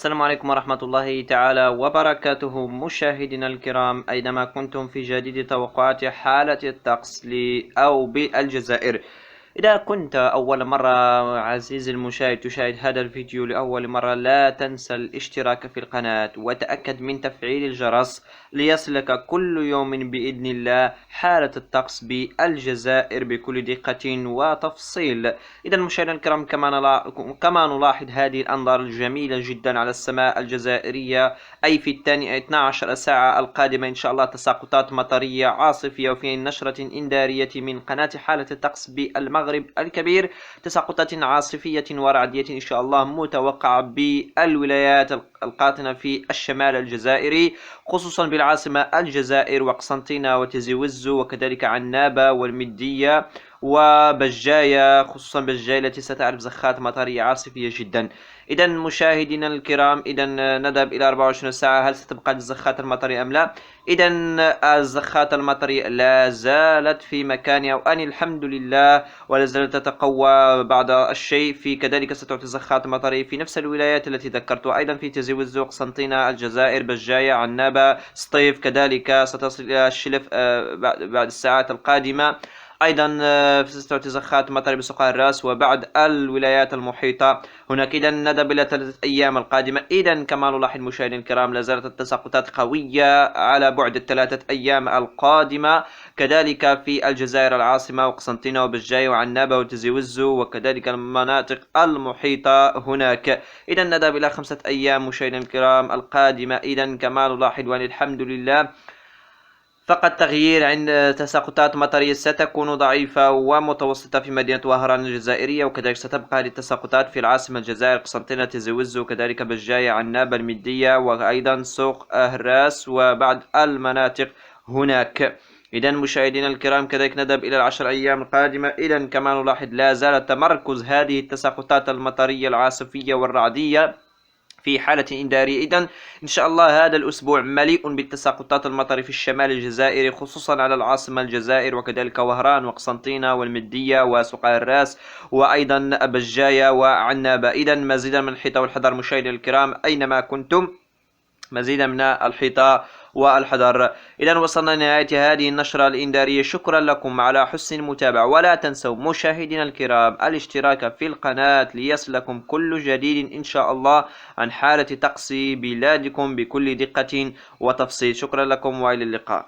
السلام عليكم ورحمة الله تعالى وبركاته مشاهدينا الكرام أينما كنتم في جديد توقعات حالة الطقس أو بالجزائر. إذا كنت أول مرة عزيزي المشاهد تشاهد هذا الفيديو لأول مرة، لا تنسى الاشتراك في القناة وتأكد من تفعيل الجرس ليصلك كل يوم بإذن الله حالة الطقس بالجزائر بكل دقة وتفصيل. إذا مشاهدينا الكرام، كما نلاحظ هذه الأنظار الجميلة جدا على السماء الجزائرية، أي في 12 ساعة القادمة إن شاء الله تساقطات مطرية عاصفية. وفي نشرة إنذارية من قناة حالة الطقس بالمغرب الكبير، تساقطات عاصفية ورعدية إن شاء الله متوقعة بالولايات القاطنة في الشمال الجزائري، خصوصا بالعاصمة الجزائر وقسنطينة وتيزي وزو وكذلك عنابة والمدية وبجاية، خصوصا بجاية التي ستعرف زخات مطرية عاصفية جدا. إذا مشاهدينا الكرام، إذا نذهب إلى 24 ساعة، هل ستبقى الزخات المطرية أم لا؟ إذا الزخات المطرية لا زالت في مكانها وأن الحمد لله، ولا زالت تتقوى بعض الشيء. في كذلك ستعطي زخات مطرية في نفس الولايات التي ذكرتها أيضا، في تيزي وزو، قسنطينة، الجزائر، بجاية، عنابة، سطيف، كذلك ستصل إلى الشلف بعد الساعات القادمة. أيضا ستعطي زخات مطر بسقع الراس وبعد الولايات المحيطة هناك. إذا نذهب إلى 3 أيام القادمة. إذا كما نلاحظ مشاهدينا الكرام، لا زالت التساقطات قوية على بعد 3 أيام القادمة، كذلك في الجزائر العاصمة وقسنطينة وبجاية وعنابة وتيزي وزو وكذلك المناطق المحيطة هناك. إذا نذهب إلى 5 أيام مشاهدينا الكرام القادمة. إذا كما نلاحظ الحمد لله، فقط تغيير عند تساقطات مطرية ستكون ضعيفة ومتوسطة في مدينة وهران الجزائرية، وكذلك ستبقى هذه التساقطات في العاصمة الجزائر قسنطينة، تيزي وزو وكذلك بجاية، عنابة، المدية، وأيضا سوق هراس وبعض المناطق هناك. إذا مشاهدينا الكرام، كذلك نذهب إلى 10 أيام القادمة. إذا كما نلاحظ لا زال تمركز هذه التساقطات المطرية العاصفية والرعدية في حالة إنذارية. إذن إن شاء الله هذا الأسبوع مليء بالتساقطات المطر في الشمال الجزائري، خصوصا على العاصمة الجزائر وكذلك وهران وقسنطينة والمدية وسقع الراس وأيضا بجاية وعنابة. إذن مزيدا من الحيطة والحذر مشاهدينا الكرام أينما كنتم، مزيدا من الحيطة والحذر. إذا وصلنا لنهاية هذه النشرة الإنذارية، شكرا لكم على حسن المتابعة، ولا تنسوا مشاهدينا الكرام الاشتراك في القناة ليصلكم كل جديد إن شاء الله عن حالة طقس بلادكم بكل دقة وتفصيل. شكرا لكم وإلى اللقاء.